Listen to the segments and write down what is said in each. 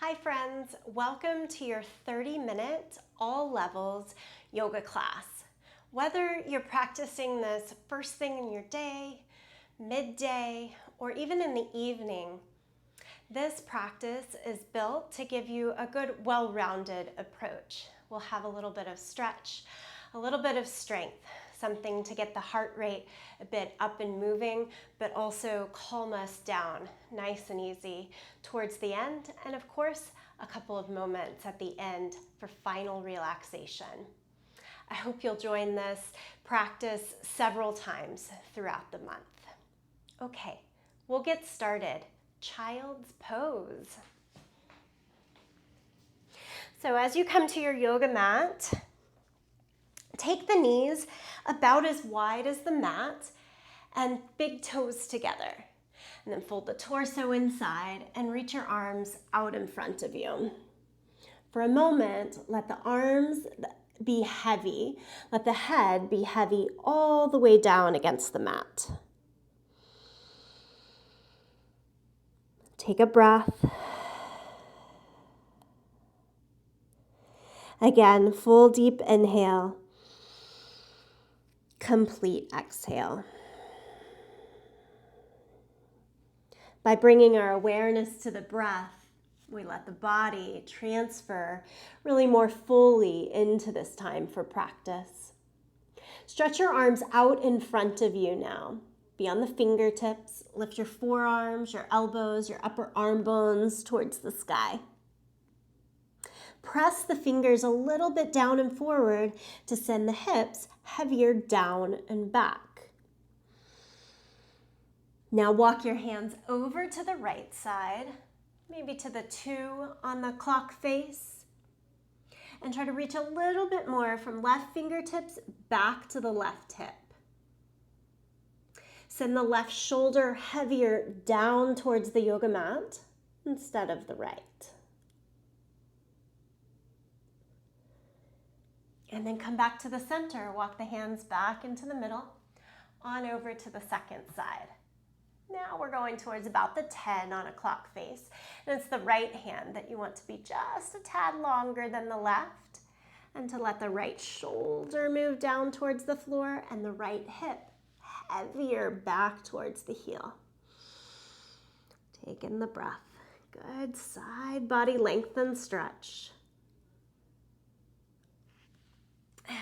Hi friends, welcome to your 30-minute all levels yoga class. Whether you're practicing this first thing in your day, midday, or even in the evening, this practice is built to give you a good, well-rounded approach. We'll have a little bit of stretch, a little bit of strength, something to get the heart rate a bit up and moving, but also calm us down nice and easy towards the end. And of course, a couple of moments at the end for final relaxation. I hope you'll join this practice several times throughout the month. Okay, we'll get started. Child's pose. So as you come to your yoga mat, take the knees about as wide as the mat and big toes together. And then fold the torso inside and reach your arms out in front of you. For a moment, let the arms be heavy. Let the head be heavy all the way down against the mat. Take a breath. Again, full deep inhale. Complete exhale. By bringing our awareness to the breath, we let the body transfer really more fully into this time for practice. Stretch your arms out in front of you now. Beyond the fingertips, lift your forearms, your elbows, your upper arm bones towards the sky. Press the fingers a little bit down and forward to send the hips heavier down and back. Now walk your hands over to the right side, maybe to the 2 on the clock face, and try to reach a little bit more from left fingertips back to the left hip. Send the left shoulder heavier down towards the yoga mat instead of the right. And then come back to the center. Walk the hands back into the middle, on over to the second side. Now we're going towards about the 10 on a clock face. And it's the right hand that you want to be just a tad longer than the left. And to let the right shoulder move down towards the floor and the right hip heavier back towards the heel. Take in the breath. Good side body lengthen stretch.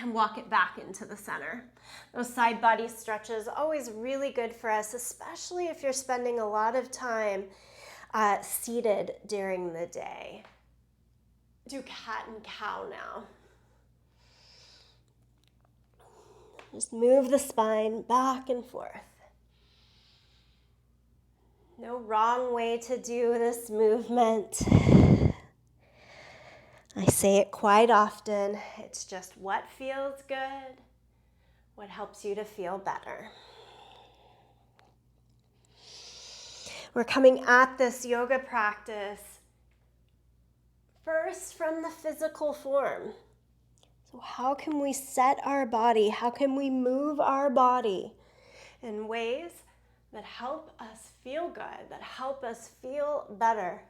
And walk it back into the center. Those side body stretches always really good for us, especially if you're spending a lot of time seated during the day. Do cat and cow now. Just move the spine back and forth. No wrong way to do this movement. I say it quite often, it's just what feels good, what helps you to feel better. We're coming at this yoga practice first from the physical form. So how can we set our body? How can we move our body in ways that help us feel good, that help us feel better?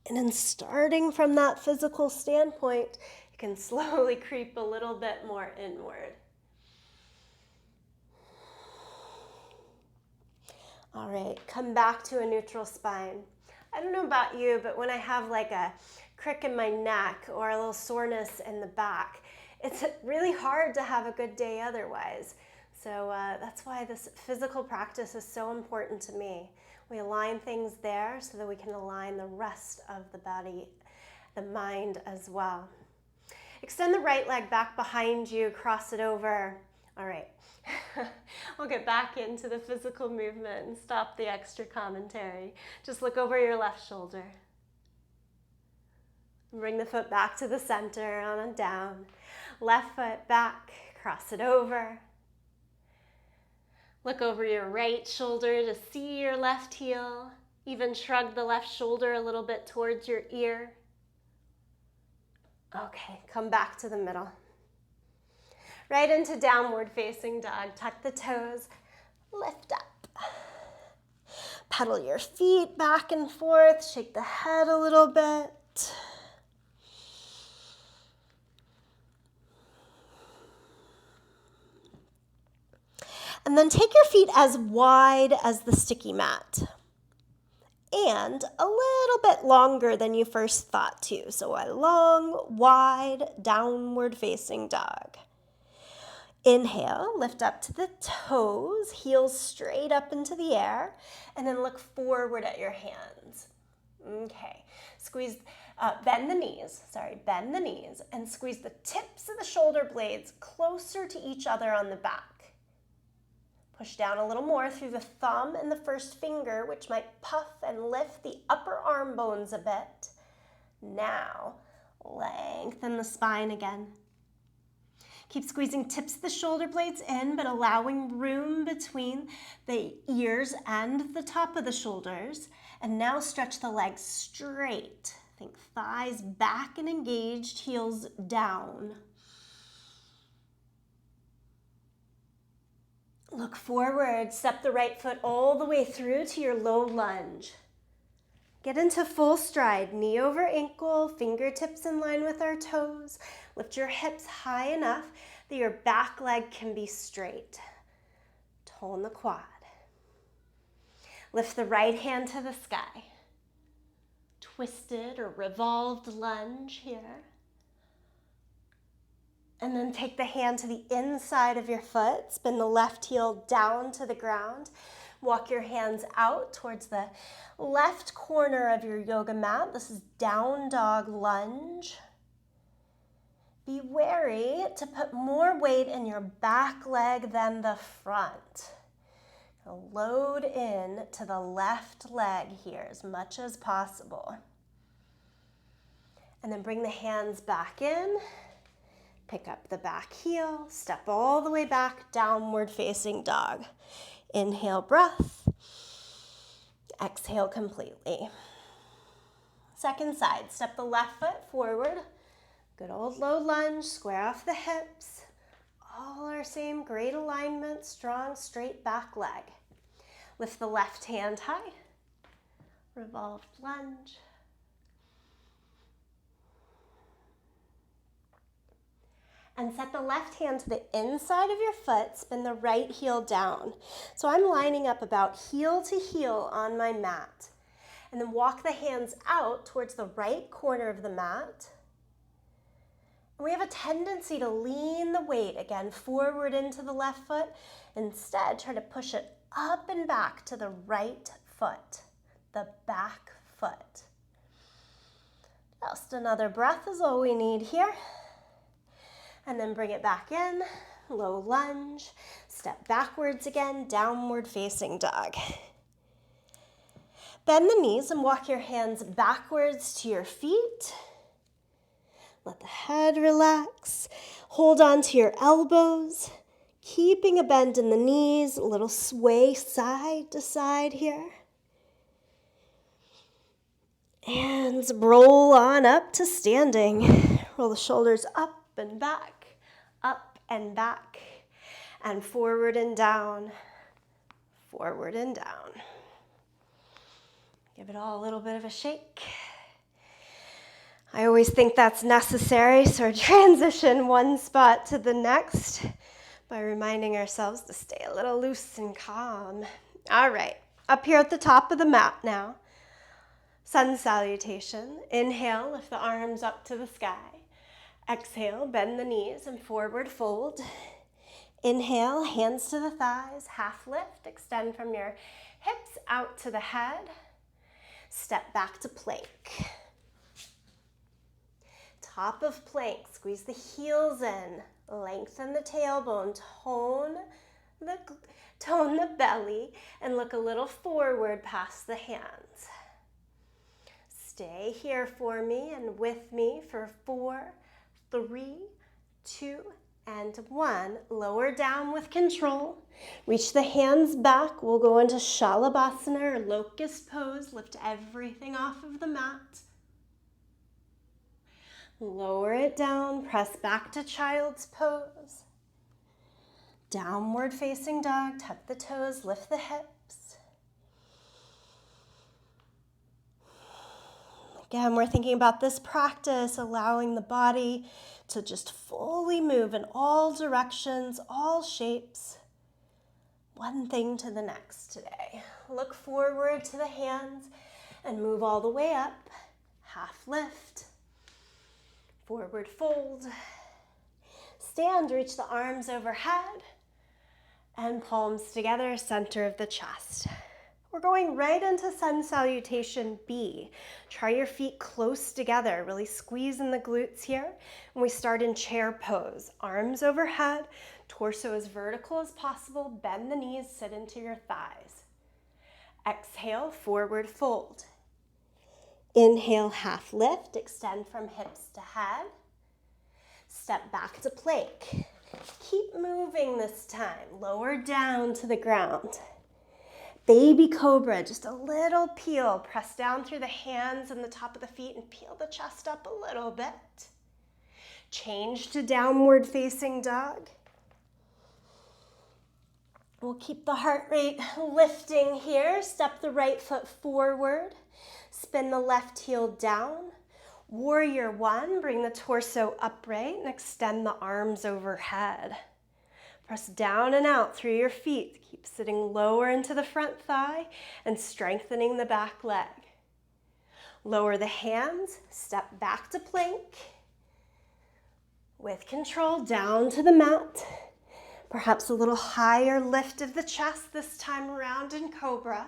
And then starting from that physical standpoint, you can slowly creep a little bit more inward. All right, come back to a neutral spine. I don't know about you, but when I have like a crick in my neck or a little soreness in the back, it's really hard to have a good day otherwise. So that's why this physical practice is so important to me. We align things there so that we can align the rest of the body, the mind as well. Extend the right leg back behind you, cross it over. All right, I'll get back into the physical movement and stop the extra commentary. Just look over your left shoulder. Bring the foot back to the center, on and down. Left foot back, cross it over. Look over your right shoulder to see your left heel. Even shrug the left shoulder a little bit towards your ear. Okay, come back to the middle. Right into downward facing dog. Tuck the toes, lift up. Pedal your feet back and forth, shake the head a little bit. And then take your feet as wide as the sticky mat and a little bit longer than you first thought to. So a long, wide, downward facing dog. Inhale, lift up to the toes, heels straight up into the air, and then look forward at your hands. Okay, bend the knees, and squeeze the tips of the shoulder blades closer to each other on the back. Push down a little more through the thumb and the first finger, which might puff and lift the upper arm bones a bit. Now, lengthen the spine again. Keep squeezing tips of the shoulder blades in, but allowing room between the ears and the top of the shoulders. And now stretch the legs straight. Think thighs back and engaged, heels down. Look forward, step the right foot all the way through to your low lunge. Get into full stride, knee over ankle, fingertips in line with our toes. Lift your hips high enough that your back leg can be straight. Tone the quad. Lift the right hand to the sky. Twisted or revolved lunge here. And then take the hand to the inside of your foot. Spin the left heel down to the ground. Walk your hands out towards the left corner of your yoga mat. This is down dog lunge. Be wary to put more weight in your back leg than the front. Load in to the left leg here as much as possible. And then bring the hands back in. Pick up the back heel, step all the way back, downward facing dog. Inhale, breath. Exhale completely. Second side, step the left foot forward. Good old low lunge, square off the hips. All our same great alignment, strong, straight back leg. Lift the left hand high. Revolved lunge. And set the left hand to the inside of your foot, spin the right heel down. So I'm lining up about heel to heel on my mat. And then walk the hands out towards the right corner of the mat. And we have a tendency to lean the weight again forward into the left foot. Instead, try to push it up and back to the right foot, the back foot. Just another breath is all we need here. And then bring it back in, low lunge, step backwards again, downward facing dog. Bend the knees and walk your hands backwards to your feet. Let the head relax. Hold on to your elbows, keeping a bend in the knees, a little sway side to side here. And roll on up to standing. Roll the shoulders up and back, and forward and down, forward and down. Give it all a little bit of a shake. I always think that's necessary, so transition one spot to the next by reminding ourselves to stay a little loose and calm. All right, up here at the top of the mat now. Sun salutation. Inhale, lift the arms up to the sky. Exhale, bend the knees and forward fold. Inhale, hands to the thighs, half lift, extend from your hips out to the head. Step back to plank. Top of plank, squeeze the heels in, lengthen the tailbone, tone the belly, and look a little forward past the hands. Stay here for me and with me for 4, 3, 2, and 1. Lower down with control. Reach the hands back. We'll go into Shalabhasana or locust pose. Lift everything off of the mat. Lower it down. Press back to child's pose. Downward facing dog. Tuck the toes. Lift the hips. Again, we're thinking about this practice, allowing the body to just fully move in all directions, all shapes. One thing to the next today. Look forward to the hands and move all the way up. Half lift. Forward fold. Stand, reach the arms overhead. And palms together, center of the chest. We're going right into Sun Salutation B. Try your feet close together. Really squeeze in the glutes here. And we start in chair pose. Arms overhead, torso as vertical as possible. Bend the knees, sit into your thighs. Exhale, forward fold. Inhale, half lift. Extend from hips to head. Step back to plank. Keep moving this time. Lower down to the ground. Baby cobra, just a little peel. Press down through the hands and the top of the feet and peel the chest up a little bit. Change to downward facing dog. We'll keep the heart rate lifting here. Step the right foot forward. Spin the left heel down. Warrior one, bring the torso upright and extend the arms overhead. Press down and out through your feet. Keep sitting lower into the front thigh and strengthening the back leg. Lower the hands, step back to plank. With control, down to the mat. Perhaps a little higher lift of the chest this time around in cobra.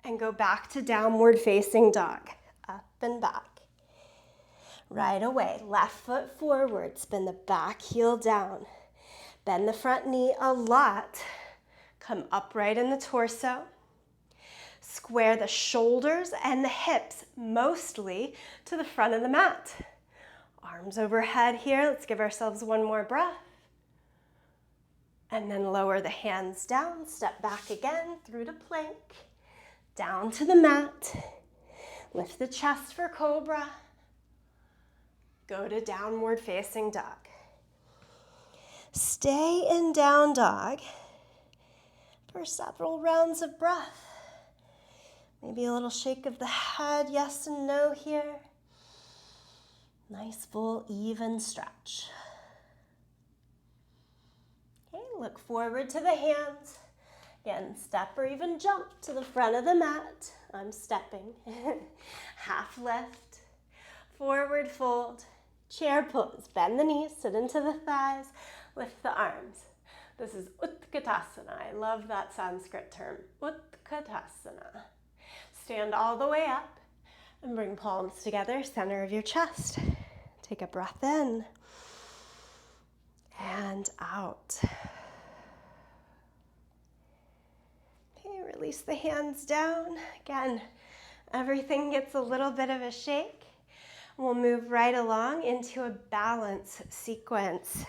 And go back to downward facing dog. Up and back. Right away, left foot forward, spin the back heel down. Bend the front knee a lot. Come upright in the torso. Square the shoulders and the hips mostly to the front of the mat. Arms overhead here. Let's give ourselves one more breath. And then lower the hands down. Step back again through to plank. Down to the mat. Lift the chest for cobra. Go to downward facing dog. Stay in down dog for several rounds of breath. Maybe a little shake of the head, yes and no here. Nice, full, even stretch. Okay, look forward to the hands. Again, step or even jump to the front of the mat. I'm stepping. Half lift, forward fold, chair pose. Bend the knees, sit into the thighs, lift the arms. This is Utkatasana. I love that Sanskrit term, Utkatasana. Stand all the way up and bring palms together, center of your chest. Take a breath in and out. Okay, release the hands down. Again, everything gets a little bit of a shake. We'll move right along into a balance sequence.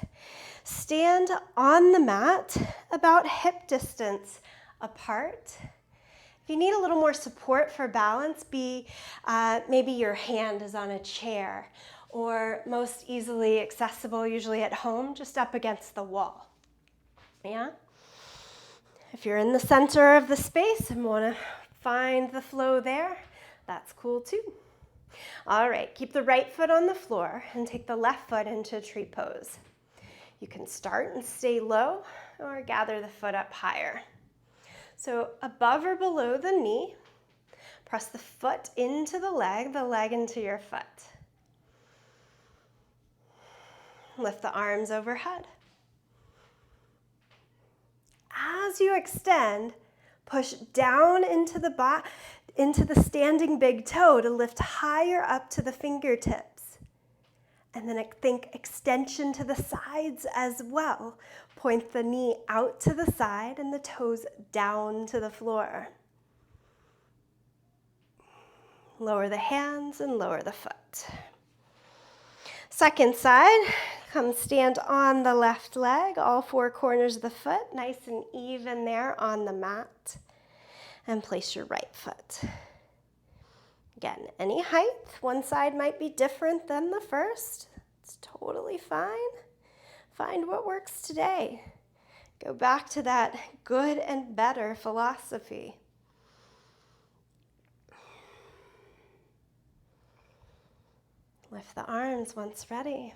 Stand on the mat about hip distance apart. If you need a little more support for balance, maybe your hand is on a chair, or most easily accessible, usually at home, just up against the wall. Yeah? If you're in the center of the space and want to find the flow there, that's cool too. All right, keep the right foot on the floor and take the left foot into tree pose. You can start and stay low or gather the foot up higher. So above or below the knee, press the foot into the leg into your foot. Lift the arms overhead. As you extend, push down into the standing big toe to lift higher up to the fingertips. And then think extension to the sides as well. Point the knee out to the side and the toes down to the floor. Lower the hands and lower the foot. Second side, come stand on the left leg, all four corners of the foot, nice and even there on the mat. And place your right foot. Again, any height. One side might be different than the first. It's totally fine. Find what works today. Go back to that good and better philosophy. Lift the arms once ready.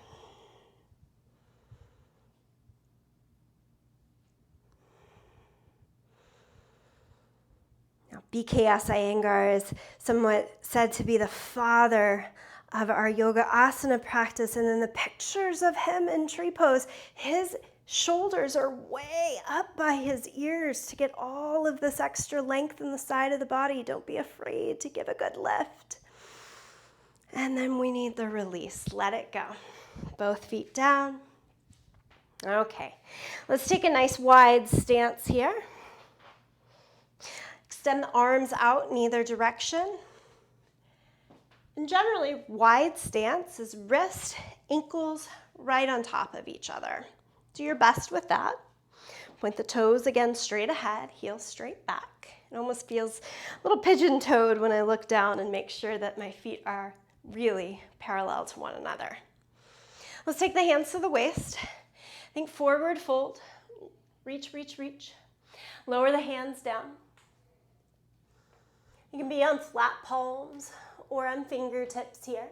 Now, BKS Iyengar is somewhat said to be the father of our yoga asana practice, and then the pictures of him in tree pose, his shoulders are way up by his ears to get all of this extra length in the side of the body. Don't be afraid to give a good lift. And then we need the release. Let it go. Both feet down. Okay, let's take a nice wide stance here. Extend the arms out in either direction. And generally, wide stance is wrist, ankles right on top of each other. Do your best with that. Point the toes again straight ahead, heels straight back. It almost feels a little pigeon-toed when I look down and make sure that my feet are really parallel to one another. Let's take the hands to the waist. Think forward fold. Reach, reach, reach. Lower the hands down. You can be on flat palms or on fingertips here.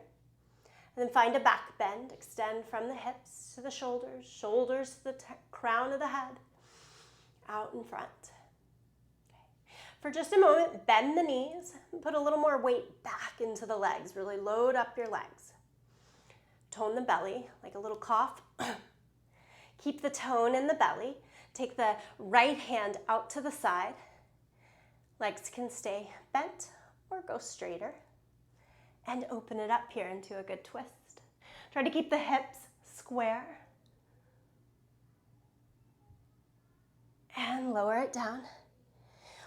And then find a back bend. Extend from the hips to the shoulders, shoulders to the crown of the head, out in front. Okay. For just a moment, bend the knees and put a little more weight back into the legs. Really load up your legs. Tone the belly, like a little cough. Keep the tone in the belly. Take the right hand out to the side. Legs can stay bent or go straighter. And open it up here into a good twist. Try to keep the hips square. And lower it down.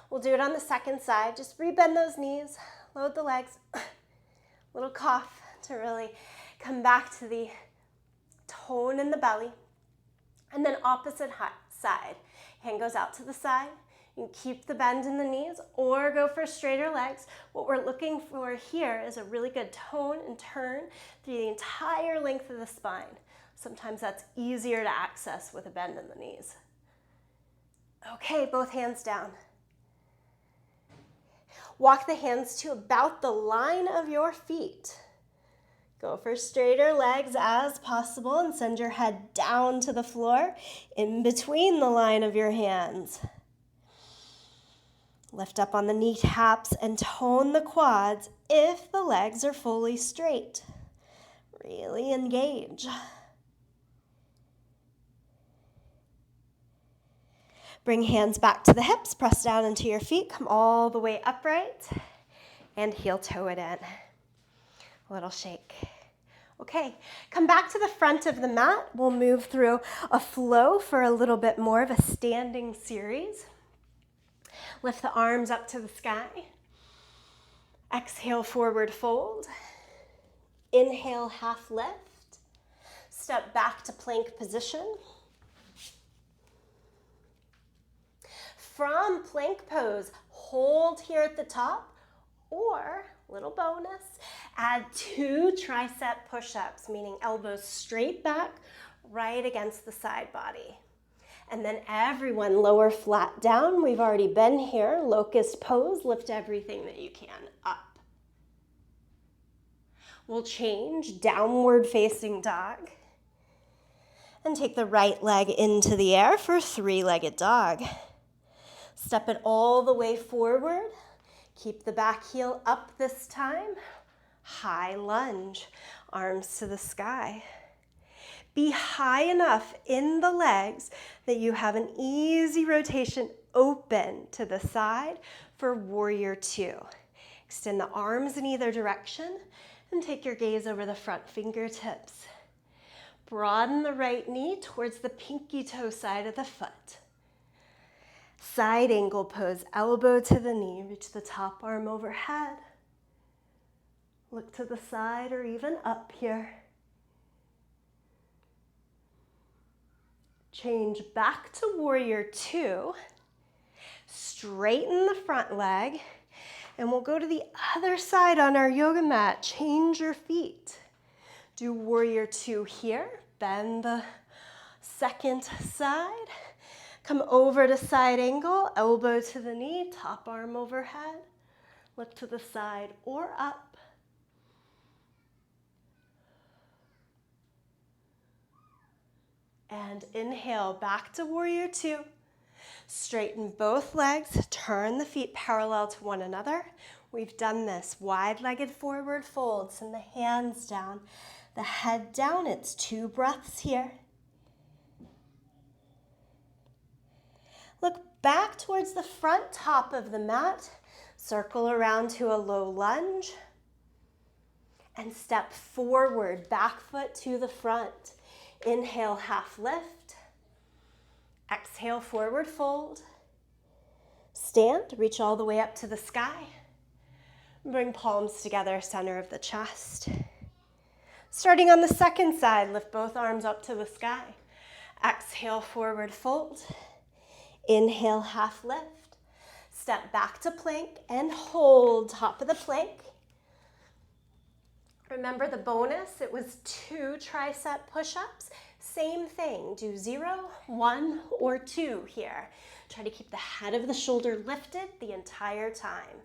We'll do it on the second side. Just rebend those knees, load the legs. Little cough to really come back to the tone in the belly. And then opposite side. Hand goes out to the side. You can keep the bend in the knees or go for straighter legs. What we're looking for here is a really good tone and turn through the entire length of the spine. Sometimes that's easier to access with a bend in the knees. Okay, both hands down. Walk the hands to about the line of your feet. Go for straighter legs as possible and send your head down to the floor in between the line of your hands. Lift up on the kneecaps and tone the quads if the legs are fully straight. Really engage. Bring hands back to the hips, press down into your feet, come all the way upright, and heel toe it in. A little shake. Okay, come back to the front of the mat. We'll move through a flow for a little bit more of a standing series. Lift the arms up to the sky. Exhale, forward fold. Inhale, half lift. Step back to plank position. From plank pose, hold here at the top, or, little bonus, add 2 tricep push-ups, meaning elbows straight back, right against the side body. And then everyone lower flat down. We've already been here. Locust pose, lift everything that you can up. We'll change, downward facing dog. And take the right leg into the air for 3-legged dog. Step it all the way forward. Keep the back heel up this time. High lunge, arms to the sky. Be high enough in the legs that you have an easy rotation open to the side for warrior 2. Extend the arms in either direction and take your gaze over the front fingertips. Broaden the right knee towards the pinky toe side of the foot. Side angle pose, elbow to the knee, reach the top arm overhead. Look to the side or even up here. Change back to warrior 2. Straighten the front leg. And we'll go to the other side on our yoga mat. Change your feet. Do warrior 2 here. Bend the second side. Come over to side angle. Elbow to the knee. Top arm overhead. Look to the side or up. And inhale, back to warrior two. Straighten both legs, turn the feet parallel to one another. We've done this wide-legged forward fold. Send the hands down, the head down. It's 2 breaths here. Look back towards the front top of the mat. Circle around to a low lunge. And step forward, back foot to the front. Inhale, half lift. Exhale, forward fold. Stand, reach all the way up to the sky. Bring palms together, center of the chest. Starting on the second side, lift both arms up to the sky. Exhale, forward fold. Inhale, half lift. Step back to plank and hold top of the plank. Remember the bonus, it was 2 tricep push-ups. Same thing, do 0, 1, or 2 here. Try to keep the head of the shoulder lifted the entire time.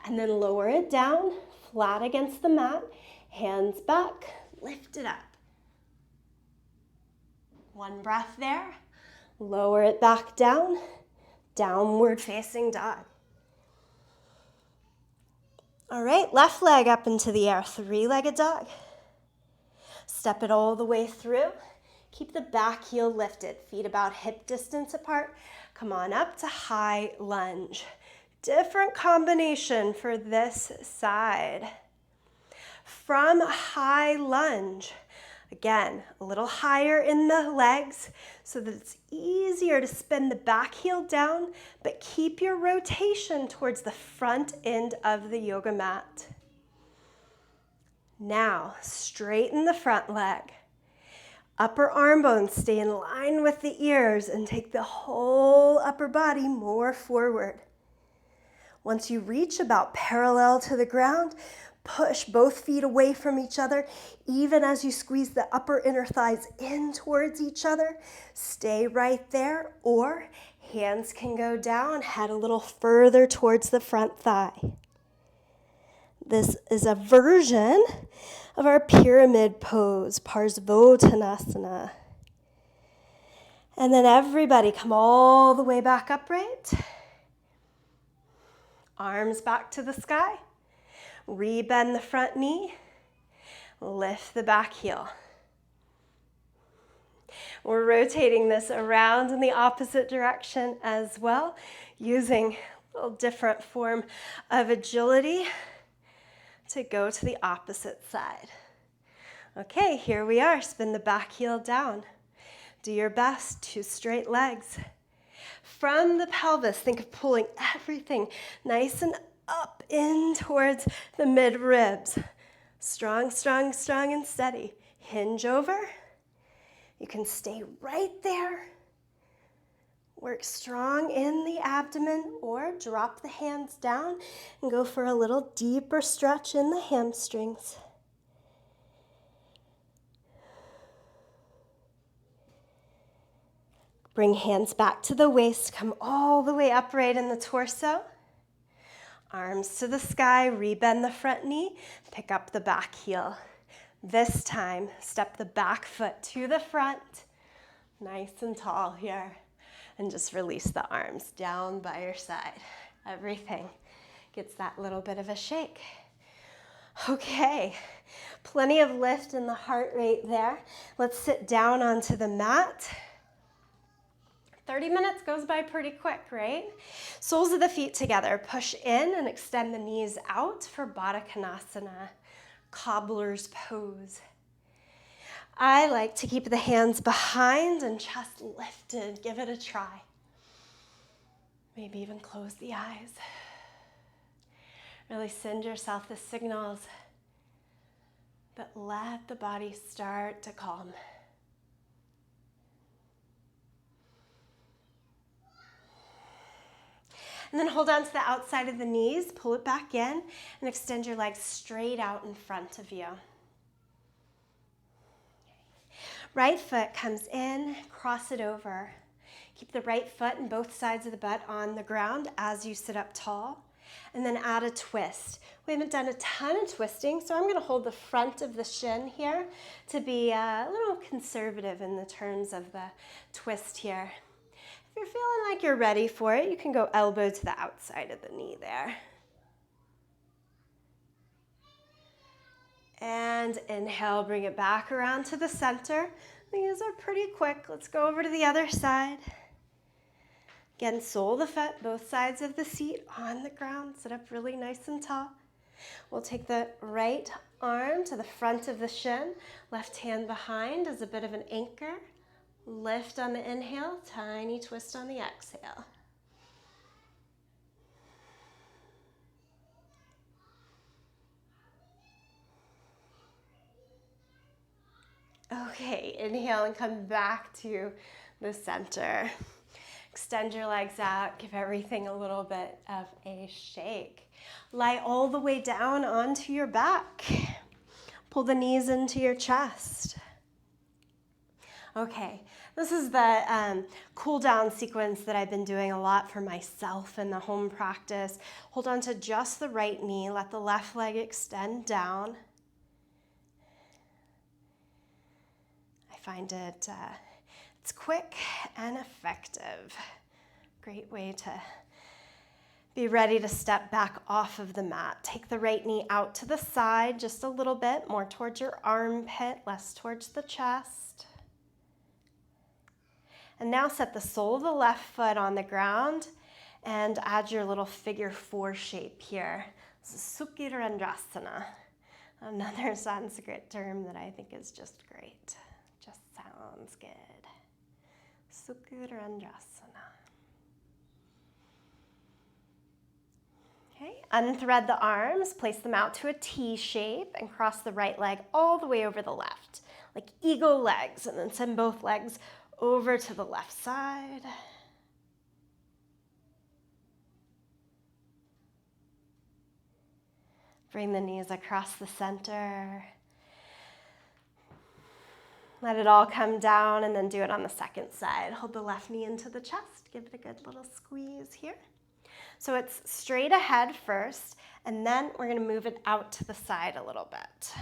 And then lower it down, flat against the mat, hands back, lift it up. 1 breath there. Lower it back down, downward facing dog. All right, left leg up into the air, 3-legged dog. Step it all the way through. Keep the back heel lifted, feet about hip distance apart. Come on up to high lunge. Different combination for this side. From high lunge, again, a little higher in the legs so that it's easier to spin the back heel down, but keep your rotation towards the front end of the yoga mat. Now, straighten the front leg. Upper arm bones stay in line with the ears and take the whole upper body more forward. Once you reach about parallel to the ground, push both feet away from each other, even as you squeeze the upper inner thighs in towards each other. Stay right there, or hands can go down, head a little further towards the front thigh. This is a version of our pyramid pose, Parsvottanasana. And then everybody come all the way back upright. Arms back to the sky. Rebend the front knee. Lift the back heel. We're rotating this around in the opposite direction as well, using a little different form of agility to go to the opposite side. Okay, here we are. Spin the back heel down. Do your best, 2 straight legs. From the pelvis, think of pulling everything nice and up in towards the mid ribs. Strong, strong, strong and steady. Hinge over. You can stay right there. Work strong in the abdomen or drop the hands down and go for a little deeper stretch in the hamstrings. Bring hands back to the waist, come all the way upright in the torso. Arms to the sky, rebend the front knee, pick up the back heel. This time, step the back foot to the front, nice and tall here. And just release the arms down by your side. Everything gets that little bit of a shake. Okay, plenty of lift in the heart rate there. Let's sit down onto the mat. 30 minutes goes by pretty quick, right? Soles of the feet together. Push in and extend the knees out for Baddha Konasana, cobbler's pose. I like to keep the hands behind and chest lifted. Give it a try. Maybe even close the eyes. Really send yourself the signals, but let the body start to calm. And then hold on to the outside of the knees, pull it back in, and extend your legs straight out in front of you. Right foot comes in, cross it over. Keep the right foot and both sides of the butt on the ground as you sit up tall. and then add a twist. We haven't done a ton of twisting, so I'm going to hold the front of the shin here to be a little conservative in the terms of the twist here. If you're feeling like you're ready for it, you can go elbow to the outside of the knee there. And inhale, bring it back around to the center. These are pretty quick. Let's go over to the other side. Again, sole of the foot, both sides of the seat on the ground. Sit up really nice and tall. We'll take the right arm to the front of the shin, left hand behind as a bit of an anchor. Lift on the inhale, tiny twist on the exhale. Okay, inhale and come back to the center. Extend your legs out, give everything a little bit of a shake. Lie all the way down onto your back. Pull the knees into your chest. Okay, this is the cool down sequence that I've been doing a lot for myself in the home practice. Hold on to just the right knee, let the left leg extend down. I find it's quick and effective. Great way to be ready to step back off of the mat. Take the right knee out to the side just a little bit, more towards your armpit, less towards the chest. And now set the sole of the left foot on the ground and add your little figure 4 shape here. This is Sukhi Randrasana, another Sanskrit term that I think is just great. Just sounds good. Sukhi Randrasana. Okay, unthread the arms, place them out to a T shape and cross the right leg all the way over the left, like eagle legs, and then send both legs over to the left side. Bring the knees across the center. Let it all come down and then do it on the second side. Hold the left knee into the chest. Give it a good little squeeze here. So it's straight ahead first, and then we're going to move it out to the side a little bit.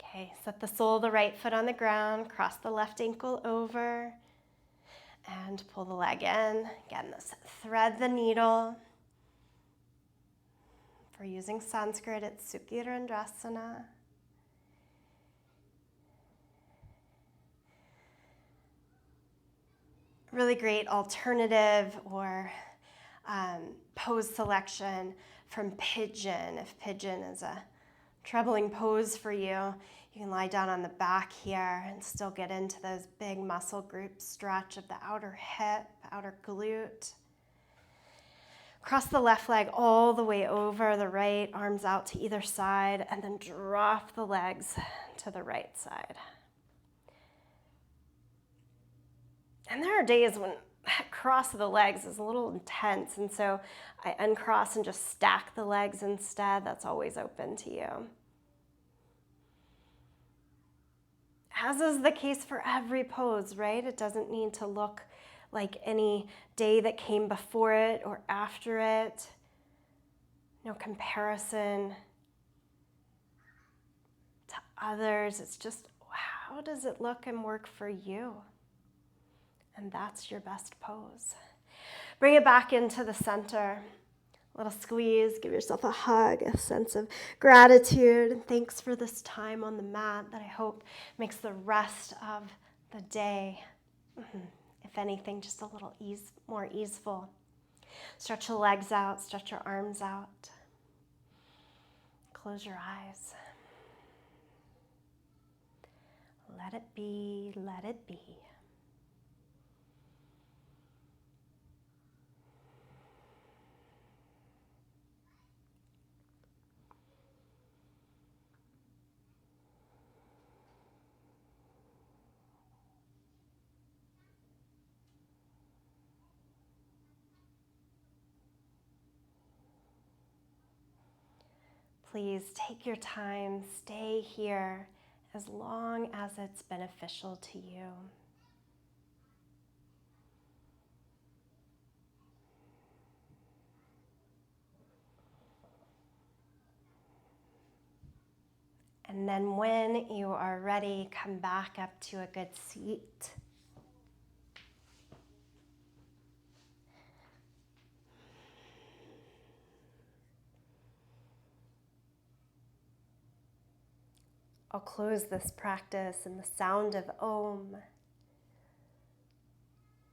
Okay, set the sole of the right foot on the ground, cross the left ankle over, and pull the leg in. Again, this thread the needle. If we're using Sanskrit, it's Sukhi Randrasana. Really great alternative or pose selection from pigeon. If pigeon is a troubling pose for you, you can lie down on the back here and still get into those big muscle group stretch of the outer hip, outer glute. Cross the left leg all the way over the right, arms out to either side, and then drop the legs to the right side. And there are days when that cross of the legs is a little intense, and so I uncross and just stack the legs instead. That's always open to you. As is the case for every pose, right? It doesn't need to look like any day that came before it or after it. No comparison to others. It's just, how does it look and work for you? And that's your best pose. Bring it back into the center. A little squeeze, give yourself a hug, a sense of gratitude. And thanks for this time on the mat that I hope makes the rest of the day, if anything, just a little more easeful. Stretch the legs out, stretch your arms out. Close your eyes. Let it be, let it be. Please take your time, stay here as long as it's beneficial to you. And then when you are ready, come back up to a good seat. I'll close this practice in the sound of Om,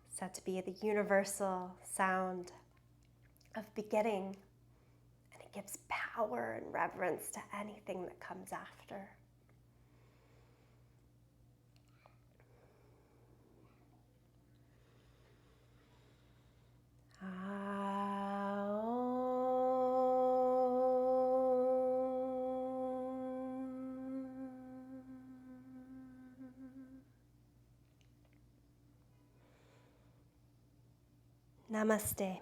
said to be the universal sound of beginning, and it gives power and reverence to anything that comes after. Namaste.